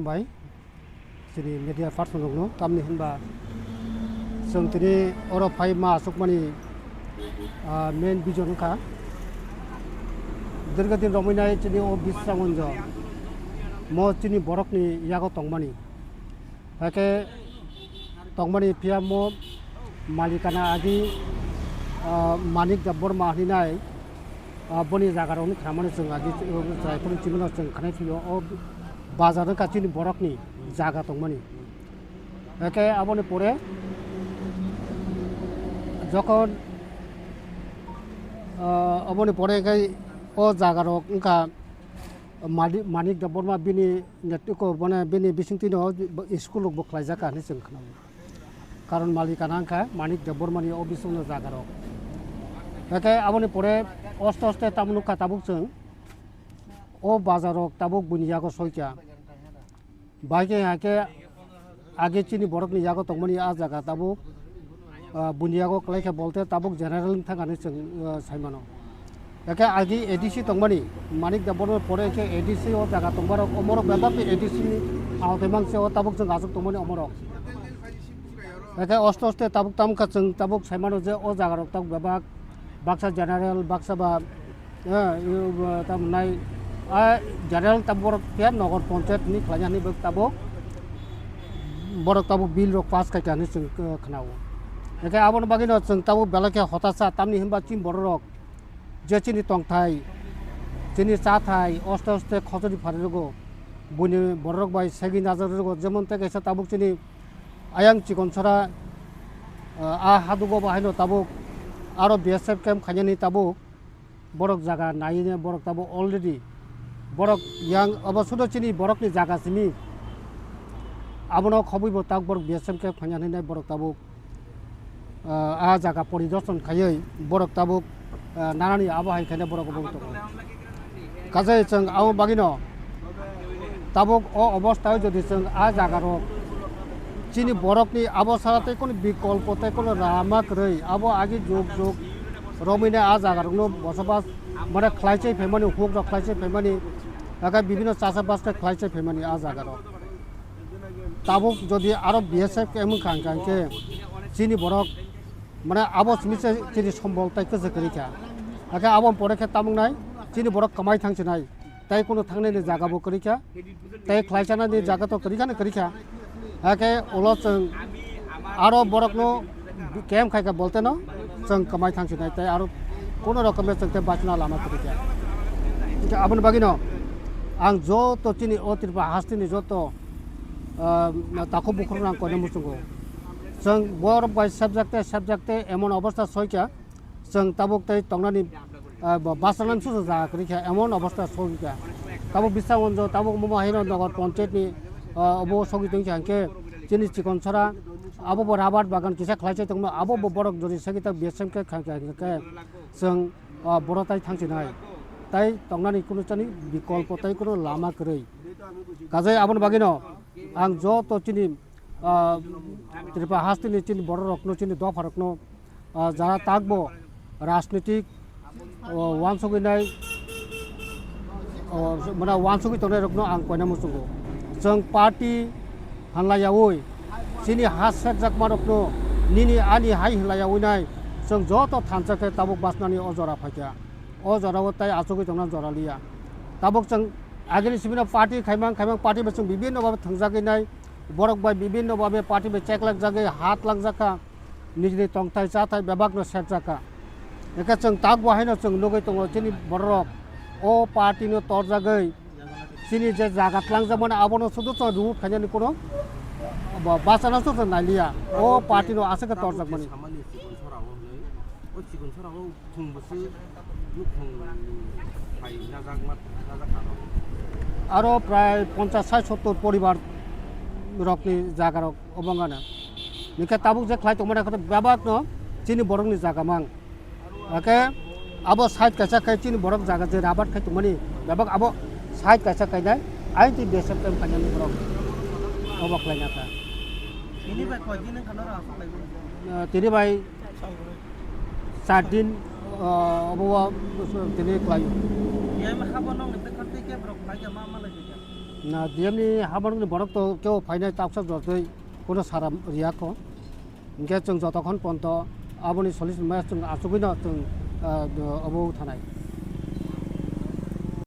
Baik, jadi media platform no, kami hendak sengtini orang pai masuk mani main vision ka. Dergatin Romina jadi obis sangunjo, mau jadi borok ni yago tong mani. Pakai tong mani pia mau malikana adi manik jabor mahni nai, boni jagaron kramani seng adi saya pun cuma seng kanai pio বাজারের কাছে বরক নি জায়গা তংমানি একে আপনি পরে যখন আপনি পরে ও জায়গার ইনকা মানিক বর্মা বিনি নেটকো মানে বিনি বিসিংতিন স্কুল বখলাই জায়গা ni जों खोनायो কারণ মালিকানা আঙ্কা মানিক বর্মানি অবিসন্ন জায়গার একে আপনি পরে অস্তে অস্তে তামনুকা তাবুক जों ও বাজারক তাবুক বুনিয়াগো সইকা বাইকে আকে আগে চিনি বরক নি জাগো তংমানি আ জায়গা তাবুক বুনিয়াগো কলাইকে বলতে তাবুক জেনারেল থাকানি जों সাইমানো একে আগে এডিসি তংমানি মানিক দাবর পরে একে এডিসি ও জায়গা তংবার অমরক ব্যাপারে এডিসি আওতেমাংসে ও তাবুক जों আজক তংমানি অমরক একে অস্তে অস্তে তাবুক তামকা जों তাবুক সাইমানো যে ও জায়গারক তাবুক ব্যাপার বাক্সা জেনারেল বাক্সা বা তামনাই General tabor pihak nogor ponset ni kelanya ni tabok borok tabok bil rok pas kai kani sing kenau. Oke abon bagi no sing tabok belaknya hotasa tamni himba cim borok je cini tong thai cini cha thai oste oste khojori pharerogo buni borok bai segi nazarogo jemon te kaisa tabok cini ayang cikon sora a hadugo bahino tabok aro BSF camp khanyani tabok borok jaga naine borok tabok already borok yang abo sudo chini borok ni jaga simi abono khobui bo tak borok BSM ke phanyani nai borok tabuk a jaga পরিদর্শন খাयै borok tabuk nanani abahai khane borok bo to kajai chung abo bagino tabuk o অবস্থায় যদি chung a jaga ro chini borok ni abo sarate kono বিকল্পতে kono rama krei abo agi jog jog রমিনে আ জায়গার বসবাস মানে খ্লাইছে ফেমানি hook খ্লাইছে ফেমানি আগে বিভিন্ন চাষাবাসটা খ্লাইছে ফেমানি আ জায়গার তাবুক যদি আরো বিএসএফ এমন খানকে চিনি বরক মানে আবো মিছে চিনি সম্বল তাই কেসে করিখা আগে আবো পরেখে তামুক নাই চিনি বরক কামাই থাকছে নাই তাই কোনো থাংনাইনি জায়গাবো করিখা তাই খ্লাইছানানি জায়গা তো করিখানে করিখা আগে ওলো जों আরো বরকনো কেম খাইকা বলতে না जों कमाई थांसै नाय आरो कोनो रकमे जों ते बाचना लामा करिया आबन बागिनो आं जत चिनि अतिरबा हास्तिनि जत ताखौ बुखरन आं कयनो मुसुंगो जों बर बाय साबजेक्टे एमन अवस्था सयका जों ताबुक तै तंगनानि बासनान सुसु जा करिया एमन अवस्था सयका ताबुक बिसावनज ताबुक ममाहिनो नगर पञ्चायतनि अबो सगि दंखि हांके चिनि चिकनसरा abo rabat bagan kisa khlaise tongma abo borok jodi sagita BSM ke khangka ke जों बरताय थांसै नाय ताई तंगनानि कुनु चानि बिकल्प ताई कुनु लामा करೈ काजै आबन बागिनो आं जत चिनि त्रिपा हास्तिनि चिनि बर रकनो चिनि द फारकनो जारा ताकबो राजनीतिक वानसगिनाय माने वानसगि तंनाय रकनो आं कयना मुसुंगो जों party हानलायावै sini hasek jak marokno nini ani hai hilaya winai जों जत थानसाके ताबुक बासनानि अजरा फाइका अजराव ताई आचोगै तंना जरालिया ताबुक जों आगेनि सिबिना पार्टी खाइमां पार्टी बे जों विभिन्न भाबे थांजागैनाय बरक बाय विभिन्न भाबे पार्टी बे चेक लाग जागे हात लाग जाका निजनि तंथाय जाथाय बेबागनो सेट जाका एके जों ताक बाहायनो जों लगै दङ चिनि बरक ओ पार्टीनो तर जागै चिनि जे जागातलां जामोन आबनो सुदु तो रु खायनि कोनो बासना सुसु नालिया ओ पार्टीनो आसेका तर जागमानि आरो प्राय 50-60 परिवार रकनि जागा रक अबंगाना निका ताबुक जे खलाय तंमाना खत बाबाक न चिनि बरकनि जागा मां आके आबो साइड कासा खाय चिनि बरक जागा जे राबात खाय तंमानि बाबाक आबो साइड कासा खायनाय आइति बेसेप टेम खायनानि बरक अबक लायनाका ini bai koi din kan ora apa lagi tini bai 7 din abawa tini klayu ya ma khabonong ni te khate ke brok lagi ma lagi ना DMनि हाबानि बरक तो केउ फाइनाय ताकसा जतै कोनो सारा रियाखौ इनके जों जतखन पन्त आबनि 40 मास जों आसुगैनो जों अबाव थानाय